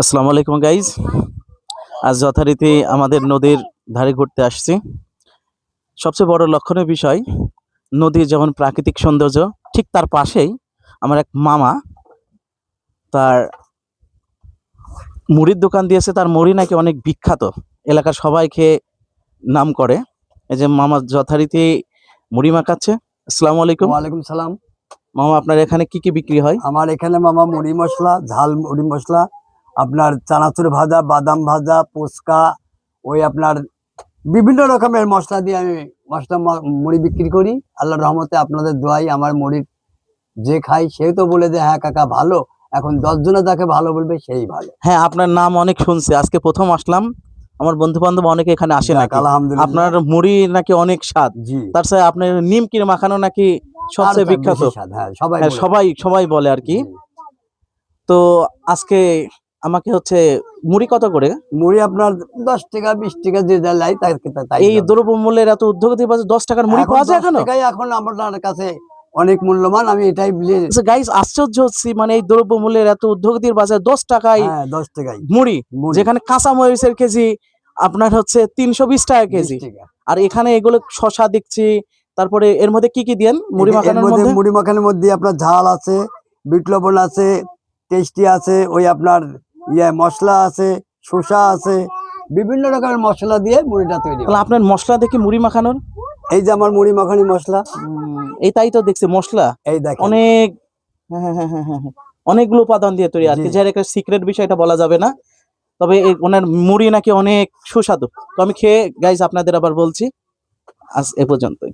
আসসালামু আলাইকুম গাইজ। আজ যথারীতি আমাদের নদীর ধারে ঘুরতে আসছি। সবচেয়ে বড় লক্ষণীয় বিষয়, নদীর যেমন প্রাকৃতিক সৌন্দর্য, ঠিক তার পাশেই আমার এক মামা তার মুড়ির দোকান দিয়েছে। তার মুড়ি নাকি অনেক বিখ্যাত, এলাকার সবাই খেয়ে নাম করে। এই যে মামা যথারীতি মুড়ি মাখাচ্ছে। আসসালামু আলাইকুম। ওয়ালাইকুম সালাম। মামা, আপনার এখানে কি কি বিক্রি হয়? আমার এখানে মামা মুড়ি মশলা, ঝাল মুড়ি মশলা, আপনার চানাচুর ভাজা, বাদাম ভাজা, ফুচকা, ওই আপনার বিভিন্ন রকমের মশলা দিয়ে আমি মুড়ি বিক্রি করি। আল্লাহর রহমতে আপনাদের দোয়াই আমার মুড়ির যে খাই সে তো বলে যে হ্যাঁ কাকা ভালো। এখন 10 জনে যাকে ভালো বলবে সেই ভালো। হ্যাঁ, আপনার নাম অনেক শুনছি, আজকে প্রথম আসলাম। আমার বন্ধু বান্ধব অনেকে এখানে আসে নাকি। আলহামদুলিল্লাহ। আপনার মুড়ি নাকি অনেক স্বাদ। জি, তার সাথে আপনার নিমকির মাখানো নাকি সবচেয়ে বিখ্যাত। হ্যাঁ সবাই হ্যাঁ, বলে। সবাই সবাই বলে আর কি। জি। তো আজকে আমাকে হচ্ছে মুড়ি কত করে? মুড়ি আপনার 10 টাকা 20 টাকা যে যা লাই তাই এই দ্রব্যমূল্যের এত ঊর্ধ্বগতির পাশে 10 টাকার মুড়ি পাওয়া যায় 10 এখনো? টাকাই এখন আপনার কাছে অনেক মূল্যবান। আমি এটাই আচ্ছা গাইস, আশ্চর্য হচ্ছি, মানে এই দ্রব্যমূল্যের এত ঊর্ধ্বগতির বাজারে 10 টাকায় হ্যাঁ 10 টাকাই মুড়ি, মুড়ি, যেখানে কাঁচা মরিচের কেজি আপনার হচ্ছে 320 টাকা 20 কেজি। টাকা। আর এখানে এগুলো শশা দেখছি। তারপরে এর মধ্যে কি কি দেন মুড়ি এর মাখানোর মধ্যে মধ্যে? মুড়ি মাখানোর মধ্যে আপনার ঝাল আছে, বিট লবণ আছে, টেস্টি আছে, ওই আপনার মশলা আছে, শসা আছে, বিভিন্ন রকমের মশলা দিয়ে মুড়িটা তৈরি তাহলে হয়। আপনার মশলা দেখি মুড়ি মাখানোর। এই যে আমার মুড়ি মাখানি মশলা, এই তাই তো দেখছি মশলা এই দেখেন। অনেক। হ্যাঁ হ্যাঁ হ্যাঁ হ্যাঁ হ্যাঁ, অনেকগুলো উপাদান দিয়ে তৈরি আর কি, জি। যার একটা সিক্রেট বিষয়টা বলা যাবে না। তবে ওনার মুড়ি নাকি অনেক সুস্বাদু। তো আমি খেয়ে গাইজ আপনাদের আবার বলছি। আজ এ পর্যন্তই।